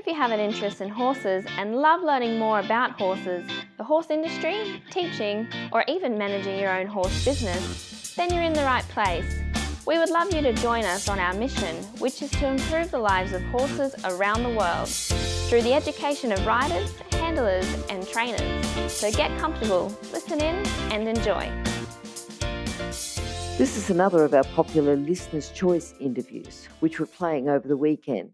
you have an interest in horses and love learning more about horses, the horse industry, teaching, or even managing your own horse business, then you're in the right place. We would love you to join us on our mission, which is to improve the lives of horses around the world through the education of riders, handlers, and trainers. So get comfortable, listen in, and enjoy. This is another of our popular Listener's Choice interviews, which we're playing over the weekend.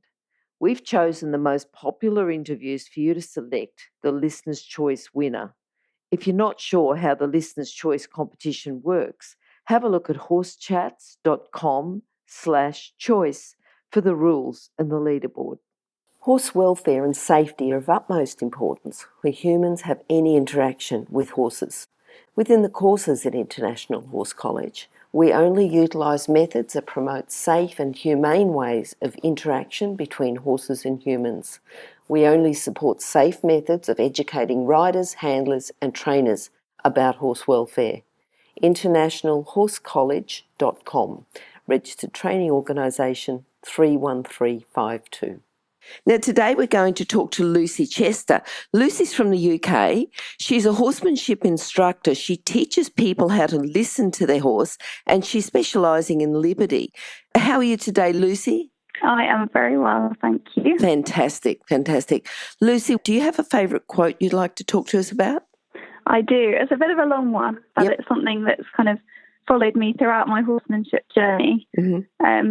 We've chosen the most popular interviews for you to select the Listener's Choice winner. If you're not sure how the Listener's Choice competition works, have a look at horsechats.com/choice for the rules and the leaderboard. Horse welfare and safety are of utmost importance where humans have any interaction with horses. Within the courses at International Horse College, we only utilise methods that promote safe and humane ways of interaction between horses and humans. We only support safe methods of educating riders, handlers and trainers about horse welfare. internationalhorsecollege.com, registered training organisation 31352. Now, today we're going to talk to Lucy Chester. Lucy's from the UK. She's a horsemanship instructor. She teaches people how to listen to their horse, and she's specialising in liberty. How are you today, Lucy? I am very well, thank you. Fantastic. Lucy, do you have a favourite quote you'd like to talk to us about? I do. It's a bit of a long one, but It's something that's kind of followed me throughout my horsemanship journey,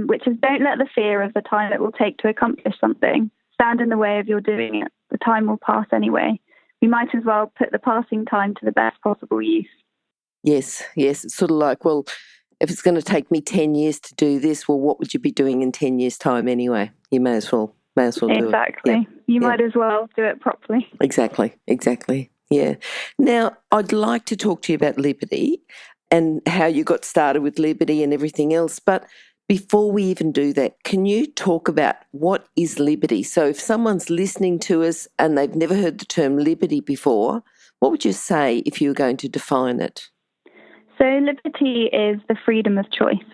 which is don't let the fear of the time it will take to accomplish something stand in the way of your doing it. The time will pass anyway. We might as well put the passing time to the best possible use. Yes. It's sort of like, well, if it's going to take me 10 years to do this, well, what would you be doing in 10 years' time anyway? You may as well do it. Exactly. You might as well do it properly. Exactly. Yeah. Now, I'd like to talk to you about liberty and how you got started with liberty and everything else. But before we even do that, can you talk about what is liberty? So if someone's listening to us and they've never heard the term liberty before, what would you say if you were going to define it? So liberty is the freedom of choice.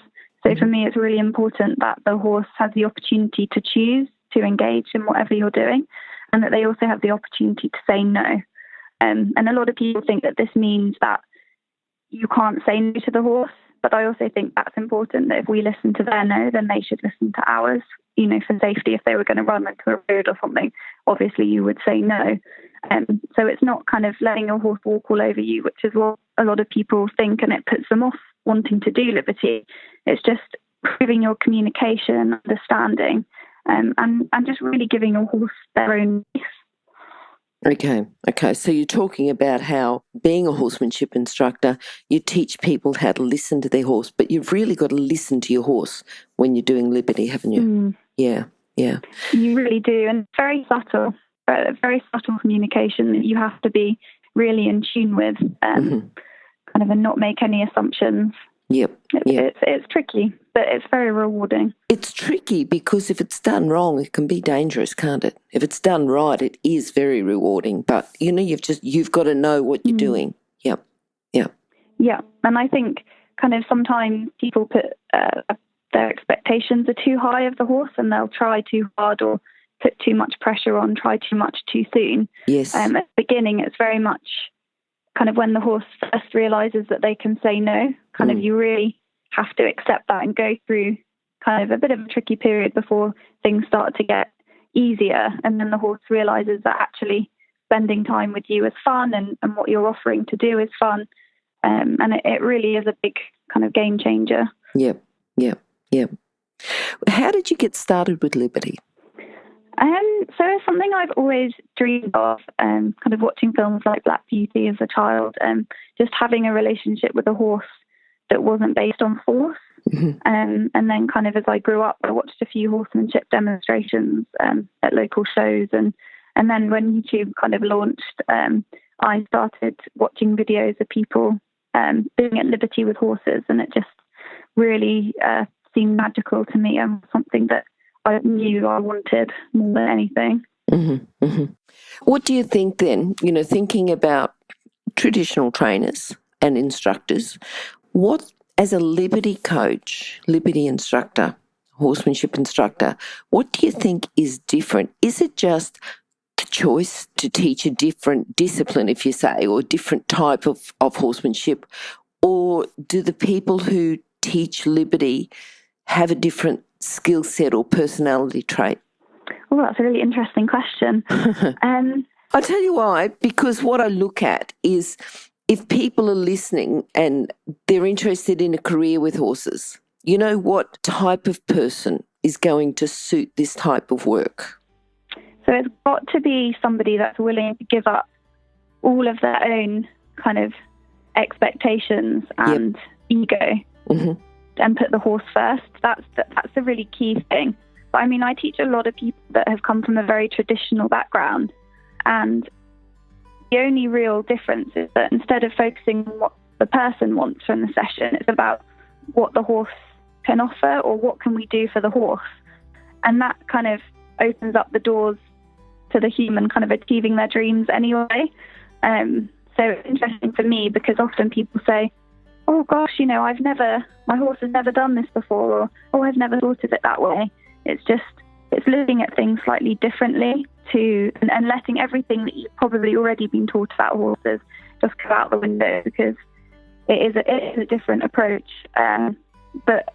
So for me, it's really important that the horse has the opportunity to choose to engage in whatever you're doing, and that they also have the opportunity to say no. And a lot of people think that this means that you can't say no to the horse, but I also think that's important, that if we listen to their no, then they should listen to ours. You know, for safety, if they were going to run into a road or something, obviously you would say no. So it's not kind of letting your horse walk all over you, which is what a lot of people think, and it puts them off wanting to do liberty. It's just proving your communication, understanding, and just really giving your horse their own voice. Okay. So you're talking about how being a horsemanship instructor, you teach people how to listen to their horse, but you've really got to listen to your horse when you're doing liberty, haven't you? Yeah. You really do, and it's very subtle communication that you have to be really in tune with, kind of, and not make any assumptions. Yep. It's tricky, but it's very rewarding. It's tricky because if it's done wrong, it can be dangerous, can't it? If it's done right, it is very rewarding. But you've got to know what you're doing. Yep. Yeah, and I think kind of sometimes people put their expectations are too high of the horse, and they'll try too hard or put too much pressure on, try too much too soon. Yes. At the beginning, it's very much kind of when the horse first realises that they can say no, kind of you really have to accept that and go through kind of a bit of a tricky period before things start to get easier. And then the horse realises that actually spending time with you is fun, and what you're offering to do is fun. And it really is a big kind of game changer. Yep. How did you get started with liberty? So it's something I've always dreamed of, kind of watching films like Black Beauty as a child, just having a relationship with a horse that wasn't based on force. And then kind of as I grew up, I watched a few horsemanship demonstrations at local shows. And then when YouTube kind of launched, I started watching videos of people being at liberty with horses, and it just really seemed magical to me, and something that I knew I wanted more than anything. What do you think then, thinking about traditional trainers and instructors, what, as a liberty coach, liberty instructor, horsemanship instructor, what do you think is different? Is it just the choice to teach a different discipline, if you say, or different type of horsemanship? Or do the people who teach Liberty have a different skill set or personality trait? Well, that's a really interesting question. I'll tell you why, because what I look at is if people are listening and they're interested in a career with horses, you know what type of person is going to suit this type of work? So it's got to be somebody that's willing to give up all of their own kind of expectations and ego and put the horse first. That's a really key thing. But I mean, I teach a lot of people that have come from a very traditional background, and the only real difference is that instead of focusing on what the person wants from the session, it's about what the horse can offer or what can we do for the horse. And that kind of opens up the doors to the human kind of achieving their dreams anyway. So it's interesting for me because often people say, oh gosh, you know, my horse has never done this before, or oh, I've never thought of it that way. It's looking at things slightly differently and letting everything that you've probably already been taught about horses just go out the window, because it is a different approach. But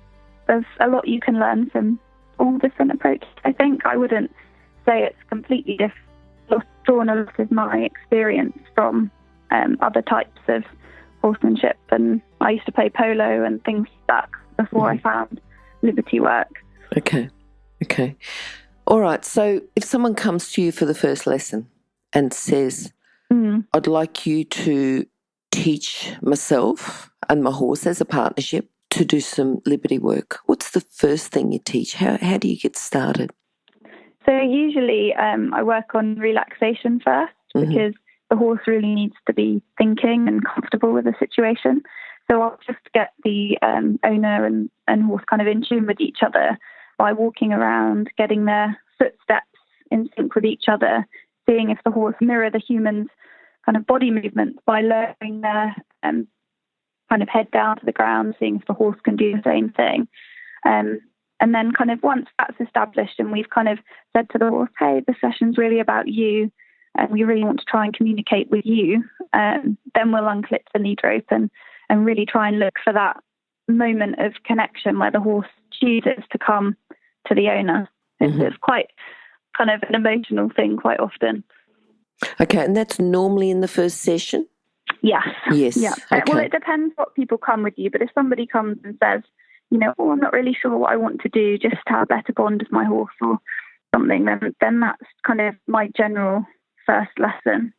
there's a lot you can learn from all different approaches. I think I wouldn't say it's completely different. I've drawn a lot of my experience from other types of horsemanship, and I used to play polo and things like that before I found Liberty work. Okay. All right, so if someone comes to you for the first lesson and says, I'd like you to teach myself and my horse as a partnership to do some Liberty work, what's the first thing you teach? How do you get started? So usually I work on relaxation first, because the horse really needs to be thinking and comfortable with the situation. So I'll just get the owner and horse kind of in tune with each other by walking around, getting their footsteps in sync with each other, seeing if the horse mirror the human's kind of body movements by lowering their kind of head down to the ground, seeing if the horse can do the same thing. And then kind of once that's established and we've kind of said to the horse, hey, the session's really about you and we really want to try and communicate with you, then we'll unclip the lead rope and really try and look for that moment of connection where the horse chooses to come to the owner. It's quite kind of an emotional thing quite often. Okay, and that's normally in the first session? Yes. Yeah. Okay. Well, it depends what people come with you, but if somebody comes and says, you know, oh, I'm not really sure what I want to do, just have a better bond with my horse or something, then that's kind of my general first lesson.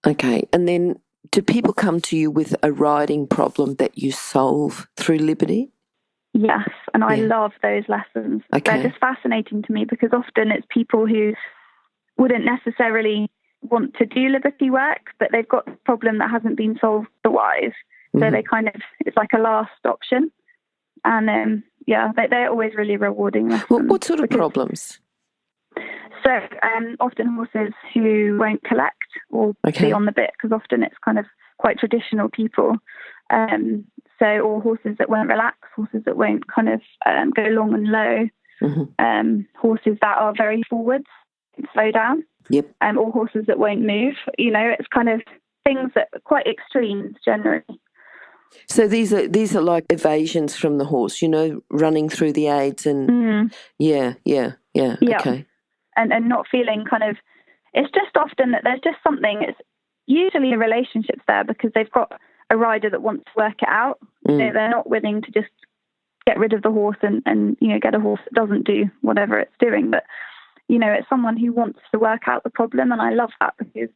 Okay, and then do people come to you with a riding problem that you solve through Liberty? Yes, and I love those lessons. Okay. They're just fascinating to me because often it's people who wouldn't necessarily want to do Liberty work, but they've got a problem that hasn't been solved otherwise. So they kind of, it's like a last option. And they're always really rewarding lessons. What sort of problems? So often horses who won't collect or be on the bit, because often it's kind of quite traditional people. Or horses that won't relax, horses that won't kind of go long and low, horses that are very forward, slow down, or horses that won't move. You know, it's kind of things that are quite extremes generally. So these are like evasions from the horse, you know, running through the aids and okay. And not feeling kind of, it's just often that there's just something, it's usually a relationship's there because they've got a rider that wants to work it out. They're not willing to just get rid of the horse and you know, get a horse that doesn't do whatever it's doing. But, you know, it's someone who wants to work out the problem, and I love that because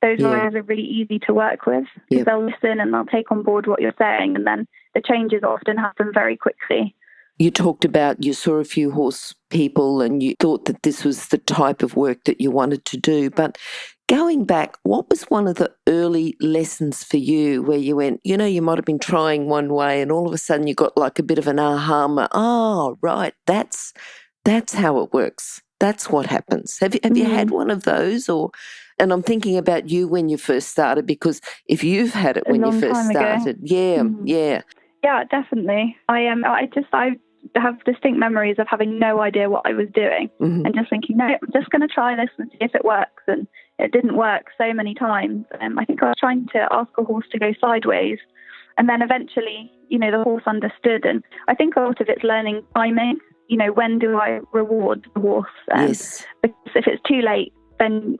those riders are really easy to work with. They'll listen and they'll take on board what you're saying, and then the changes often happen very quickly. You talked about you saw a few horse people and you thought that this was the type of work that you wanted to do. But going back, what was one of the early lessons for you where you went, you know, you might have been trying one way and all of a sudden you got like a bit of an aha, oh, right, that's how it works. That's what happens. Have you had one of those? And I'm thinking about you when you first started, because if you've had it when you first started, Yeah, definitely. I have distinct memories of having no idea what I was doing and just thinking, no, I'm just going to try this and see if it works. And it didn't work so many times. I think I was trying to ask a horse to go sideways. And then eventually, the horse understood. And I think a lot of it's learning timing. When do I reward the horse? Yes. Because if it's too late, then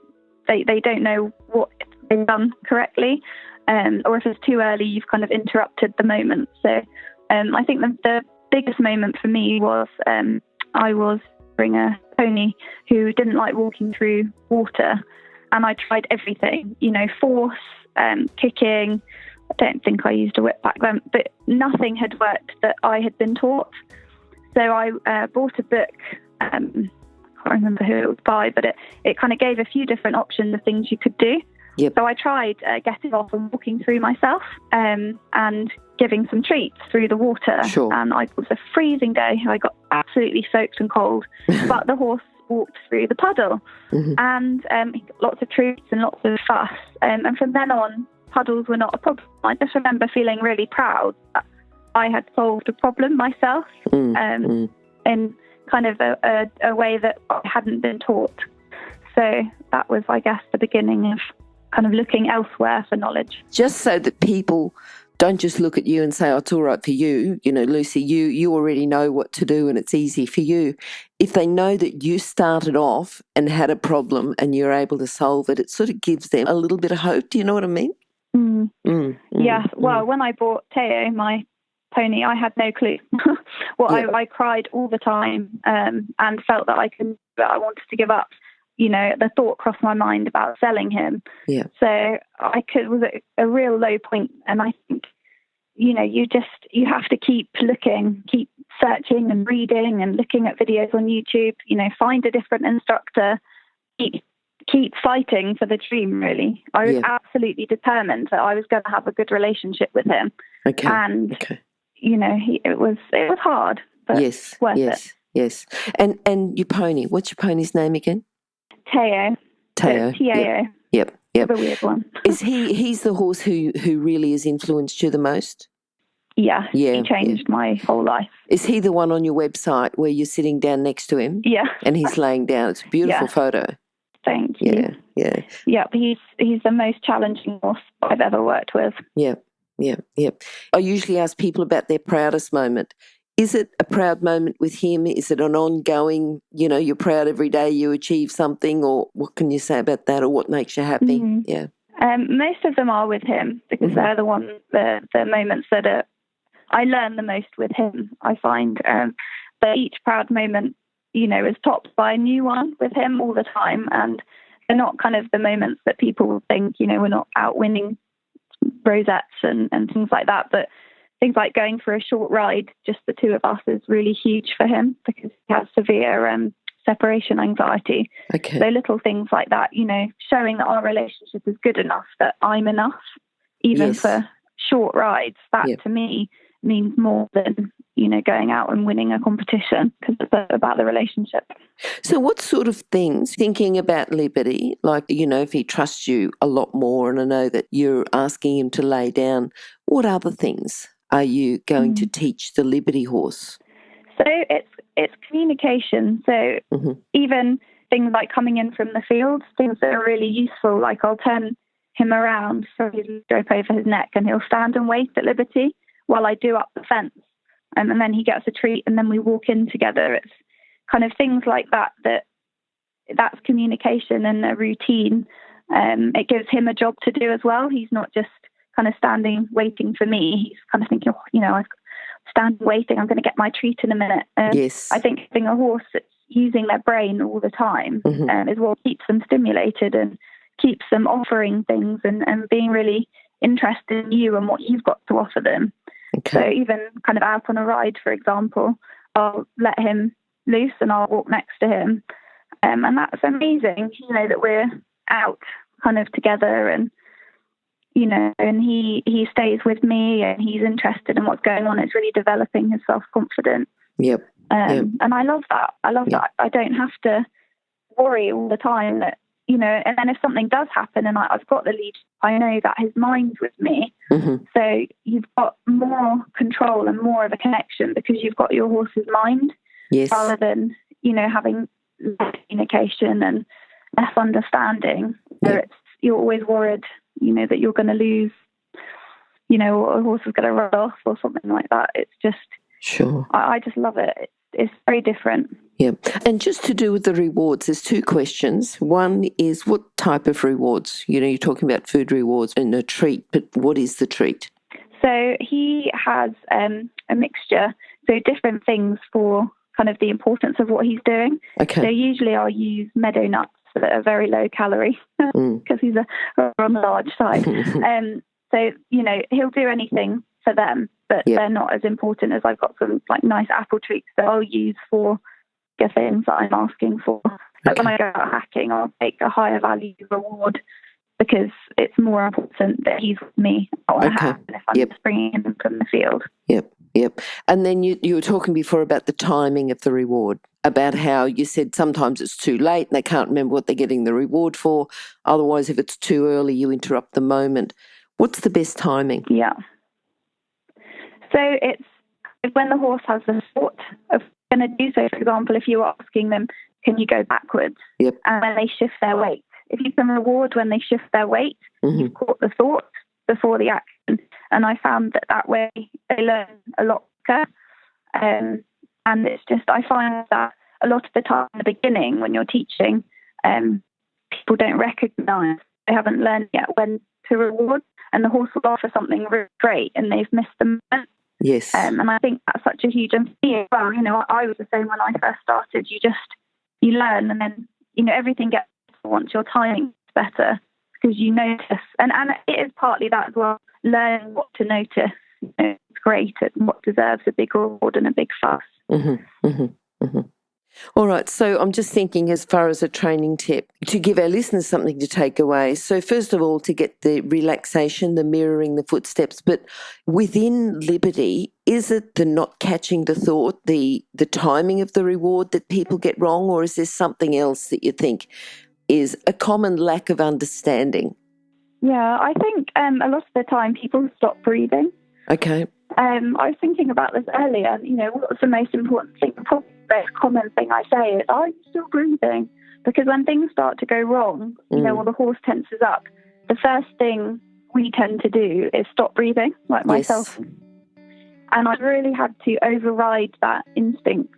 they don't know what they've done correctly. Or if it's too early, you've kind of interrupted the moment. So I think the biggest moment for me was I was bringing a pony who didn't like walking through water. And I tried everything, force, kicking. I don't think I used a whip back then, but nothing had worked that I had been taught. So I bought a book. I can't remember who it was by, but it kind of gave a few different options of things you could do. Yep. So I tried getting off and walking through myself and giving some treats through the water. Sure. And it was a freezing day. I got absolutely soaked and cold, but the horse walked through the puddle and he got lots of treats and lots of fuss. And from then on, puddles were not a problem. I just remember feeling really proud that I had solved a problem myself in kind of a way that I hadn't been taught. So that was, I guess, the beginning of kind of looking elsewhere for knowledge. Just so that people don't just look at you and say, oh, it's all right for you. Lucy, you already know what to do and it's easy for you. If they know that you started off and had a problem and you're able to solve it, it sort of gives them a little bit of hope. Do you know what I mean? Yeah. Well, when I bought Teo, my pony, I had no clue. I cried all the time and felt that I wanted to give up. The thought crossed my mind about selling him. Yeah. So it was a real low point. And I think, you have to keep looking, keep searching and reading and looking at videos on YouTube, find a different instructor, keep fighting for the dream, really. I was absolutely determined that I was going to have a good relationship with him. Okay. And, it was hard, but worth it. Yes. And your pony, what's your pony's name again? Teo. T-A-O. Yep. A weird one. Is he's the horse who really has influenced you the most? Yeah. He changed my whole life. Is he the one on your website where you're sitting down next to him? Yeah. And he's laying down. It's a beautiful photo. Thank you. Yeah. Yeah, he's the most challenging horse I've ever worked with. Yeah. I usually ask people about their proudest moment. Is it a proud moment with him? Is it an ongoing, you're proud every day you achieve something, or what can you say about that, or what makes you happy? Yeah. Most of them are with him because they're the moments that I learn the most with him, I find. But each proud moment, is topped by a new one with him all the time. And they're not kind of the moments that people think, we're not out winning rosettes and things like that. But things like going for a short ride, just the two of us, is really huge for him because he has severe separation anxiety. Okay. So little things like that, showing that our relationship is good enough, that I'm enough, even for short rides. That to me means more than, going out and winning a competition, because it's about the relationship. So what sort of things, thinking about Liberty, like, if he trusts you a lot more, and I know that you're asking him to lay down, what other things are you going to teach the Liberty horse? So it's communication. So even things like coming in from the field, things that are really useful, like I'll turn him around so his rope over his neck and he'll stand and wait at Liberty while I do up the fence. And then he gets a treat and then we walk in together. It's kind of things like that's communication and a routine. It gives him a job to do as well. He's not just kind of standing waiting for me. He's kind of thinking, I've stand waiting, I'm going to get my treat in a minute. I think having a horse that's using their brain all the time is what keeps them stimulated and keeps them offering things and being really interested in you and what you've got to offer them. Okay. So even kind of out on a ride, for example, I'll let him loose and I'll walk next to him. And that's amazing, that we're out kind of together and, and he stays with me and he's interested in what's going on. It's really developing his self-confidence. Yep. And I love that. I love that. I don't have to worry all the time that, and then if something does happen and I've got the lead, I know that his mind's with me. Mm-hmm. So you've got more control and more of a connection because you've got your horse's mind, Yes. rather than, having less communication and less understanding, where you're always worried, that you're going to lose, or a horse is going to run off or something like that. It's just, sure. I just love it. It's very different. Yeah. And just to do with the rewards, there's two questions. One is, what type of rewards? You're talking about food rewards and a treat, but what is the treat? So he has a mixture, so different things for kind of the importance of what he's doing. Okay. So usually I'll use meadow nuts that are very low calorie because he's on the large side. So, he'll do anything for them, but they're not as important as I've got some like nice apple treats that I'll use for the things that I'm asking for. But when I go out hacking, I'll take a higher value reward because it's more important that he's with me on a hack than if I'm just bringing him from the field. Yep. And then you were talking before about the timing of the reward, about how you said sometimes it's too late and they can't remember what they're getting the reward for. Otherwise, if it's too early, you interrupt the moment. What's the best timing? Yeah. So it's when the horse has the thought of going to do so. For example, if you were asking them, can you go backwards? Yep. And when they shift their weight. If you can reward when they shift their weight, you've caught the thought before the action. And I found that way they learn a lot quicker. And it's just, I find that a lot of the time in the beginning when you're teaching, people don't recognise, they haven't learned yet when to reward, and the horse will offer something really great and they've missed the moment. Yes. And I think that's such a huge, and for me as well, I was the same when I first started. You learn, and then, everything gets better once your timing is better because you notice. And it is partly that as well, learning what to notice. It's great at what deserves a big reward and a big fuss. All right, so I'm just thinking as far as a training tip, to give our listeners something to take away. So first of all, to get the relaxation, the mirroring, the footsteps, but within Liberty, is it the not catching the thought, the timing of the reward that people get wrong, or is there something else that you think is a common lack of understanding? Yeah, I think a lot of the time people stop breathing. Okay. I was thinking about this earlier. What's the most important thing? Probably the most common thing I say is, are you still breathing? Because when things start to go wrong, or the horse tenses up, the first thing we tend to do is stop breathing, like myself. And I've really had to override that instinct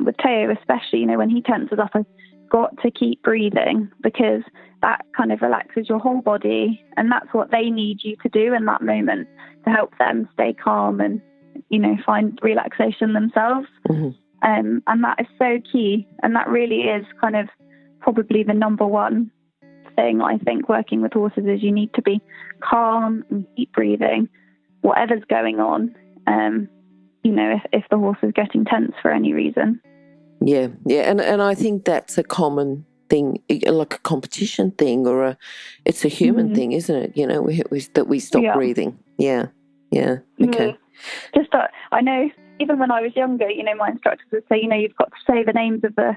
with Teo, especially, when he tenses up, I've got to keep breathing because that kind of relaxes your whole body, and that's what they need you to do in that moment to help them stay calm and, find relaxation themselves. And that is so key. And that really is kind of probably the number one thing, I think, working with horses is you need to be calm and keep breathing, whatever's going on, if the horse is getting tense for any reason. Yeah. And I think that's a common thing, like a competition thing, or it's a human thing, isn't it? That we stop breathing. Yeah. Okay. Just I know, even when I was younger, my instructors would say, you've got to say the names of the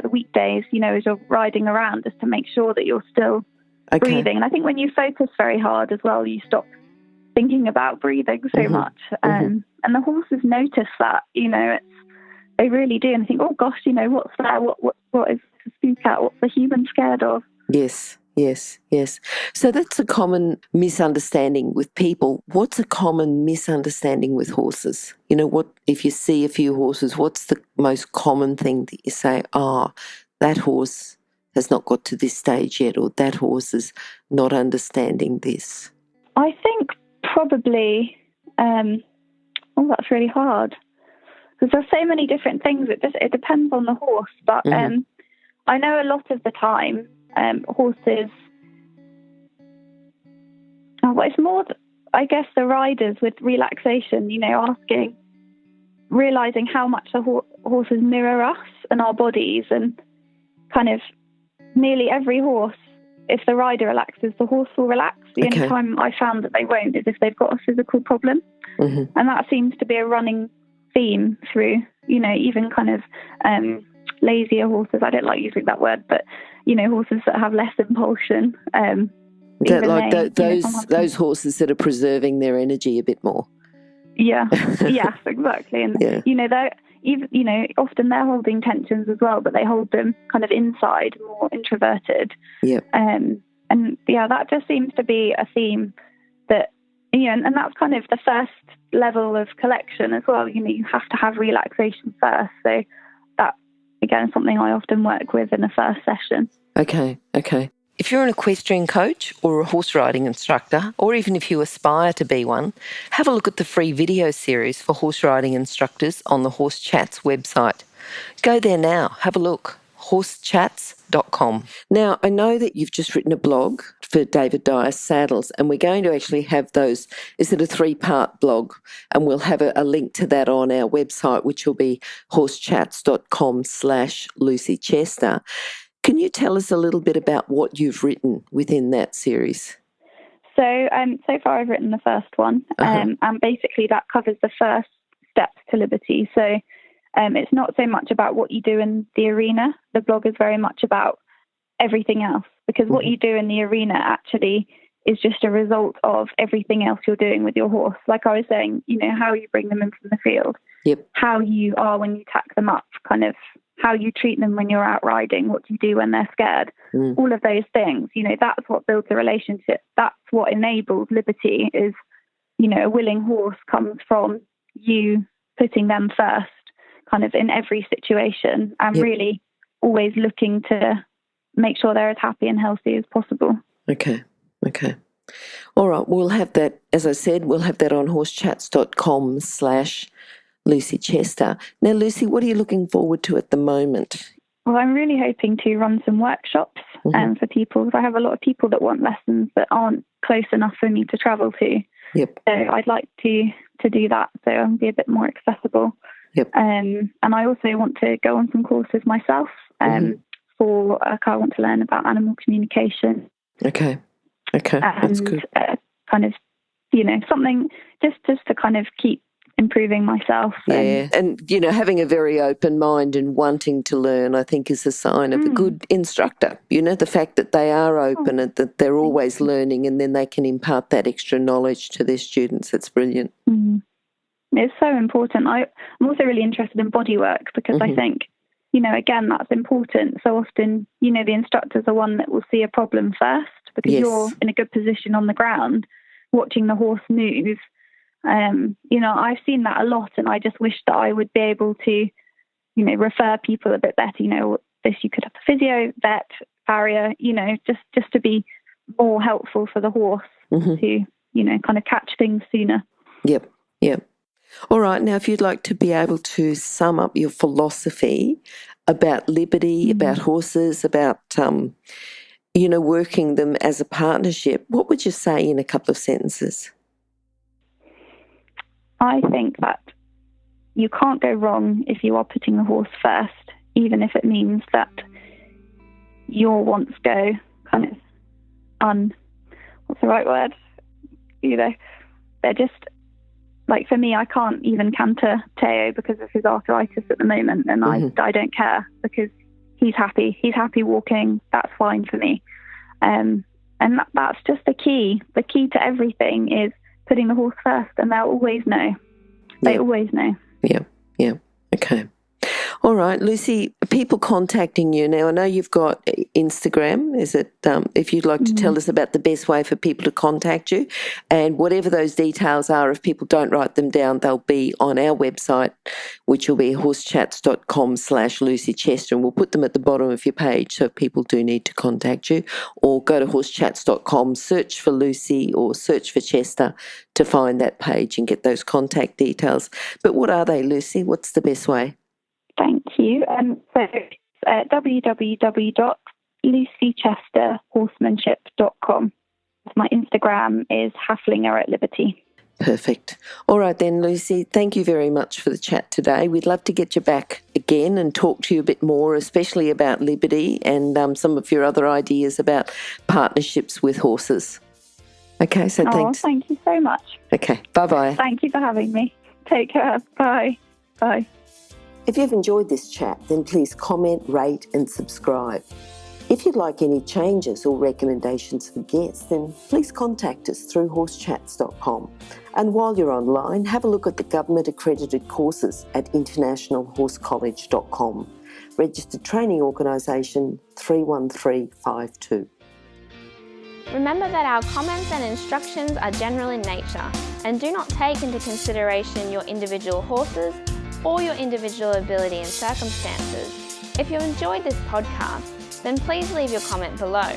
weekdays, as you're riding around, just to make sure that you're still breathing. And I think when you focus very hard as well, you stop thinking about breathing so much. And the horses notice that, they really do. And I think, oh gosh, what's there? What is to spook at? What's the human scared of? Yes. So that's a common misunderstanding with people. What's a common misunderstanding with horses? What if you see a few horses, what's the most common thing that you say, that horse has not got to this stage yet, or that horse is not understanding this? I think probably, that's really hard. Because there's so many different things. It depends on the horse. But I know a lot of the time, horses, it's more, I guess, the riders with relaxation, realising how much the horses mirror us and our bodies, and kind of nearly every horse, if the rider relaxes, the horse will relax. The only time I found that they won't is if they've got a physical problem. And that seems to be a running theme through, even kind of lazier horses. I don't like using that word, but, horses that have less impulsion. Those horses that are preserving their energy a bit more. Yeah, yes, exactly. And, they're even, often they're holding tensions as well, but they hold them kind of inside, more introverted. Yeah. And that just seems to be a theme that, and that's kind of the first level of collection as well. You have to have relaxation first. So that, again, is something I often work with in the first session. Okay. If you're an equestrian coach or a horse riding instructor, or even if you aspire to be one, have a look at the free video series for horse riding instructors on the Horse Chats website. Go there now, have a look, horsechats.com. Now, I know that you've just written a blog for David Dyer's Saddles, and we're going to actually have those, is it a 3-part blog? And we'll have a link to that on our website, which will be horsechats.com/Lucy Chester. Can you tell us a little bit about what you've written within that series? So far I've written the first one, and basically that covers the first steps to liberty. So it's not so much about what you do in the arena. The blog is very much about everything else, because what you do in the arena actually is just a result of everything else you're doing with your horse. Like I was saying, how you bring them in from the field, how you are when you tack them up, kind of how you treat them when you're out riding, what you do when they're scared, all of those things, that's what builds a relationship. That's what enables liberty is, a willing horse comes from you putting them first kind of in every situation and really always looking to make sure they're as happy and healthy as possible. Okay. All right. We'll have that, as I said, we'll have that on horsechats.com/Lucy Chester. Now, Lucy, what are you looking forward to at the moment? Well, I'm really hoping to run some workshops for people. I have a lot of people that want lessons that aren't close enough for me to travel to. Yep. So I'd like to do that, so I'll be a bit more accessible. Yep. And I also want to go on some courses myself. I want to learn about animal communication. Okay, that's good. Kind of, something just to kind of keep improving myself. Yeah, and having a very open mind and wanting to learn, I think, is a sign of a good instructor. The fact that they are open and that they're always learning, and then they can impart that extra knowledge to their students. It's brilliant. It's so important. I'm also really interested in body work, because I think, again, that's important. So often, the instructor's the one that will see a problem first, because you're in a good position on the ground watching the horse move. I've seen that a lot, and I just wish that I would be able to, refer people a bit better. This you could have a physio, vet, farrier, just to be more helpful for the horse to, kind of catch things sooner. Yep. All right. Now, if you'd like to be able to sum up your philosophy about liberty, about horses, about, working them as a partnership, what would you say in a couple of sentences? I think that you can't go wrong if you are putting the horse first, even if it means that your wants go kind of what's the right word? They're just, like, for me, I can't even canter Teo because of his arthritis at the moment, and I don't care, because he's happy. He's happy walking. That's fine for me. And that's just the key. The key to everything is putting the horse first, and they'll always know. They always know. Yeah. Okay. All right, Lucy, people contacting you now, I know you've got Instagram. Is it, if you'd like to tell us about the best way for people to contact you, and whatever those details are, if people don't write them down, they'll be on our website, which will be horsechats.com/Lucy Chester, and we'll put them at the bottom of your page so if people do need to contact you, or go to horsechats.com, search for Lucy or search for Chester to find that page and get those contact details. But what are they, Lucy? What's the best way? Thank you. So it's www.lucychesterhorsemanship.com. My Instagram is Haflinger@Liberty. Perfect. All right then, Lucy, thank you very much for the chat today. We'd love to get you back again and talk to you a bit more, especially about liberty and some of your other ideas about partnerships with horses. Okay, so thanks. Thank you so much. Okay, bye-bye. Thank you for having me. Take care. Bye. Bye. If you've enjoyed this chat, then please comment, rate and subscribe. If you'd like any changes or recommendations for guests, then please contact us through horsechats.com. And while you're online, have a look at the government accredited courses at internationalhorsecollege.com. Registered Training Organisation 31352. Remember that our comments and instructions are general in nature and do not take into consideration your individual horses or your individual ability and circumstances. If you enjoyed this podcast, then please leave your comment below.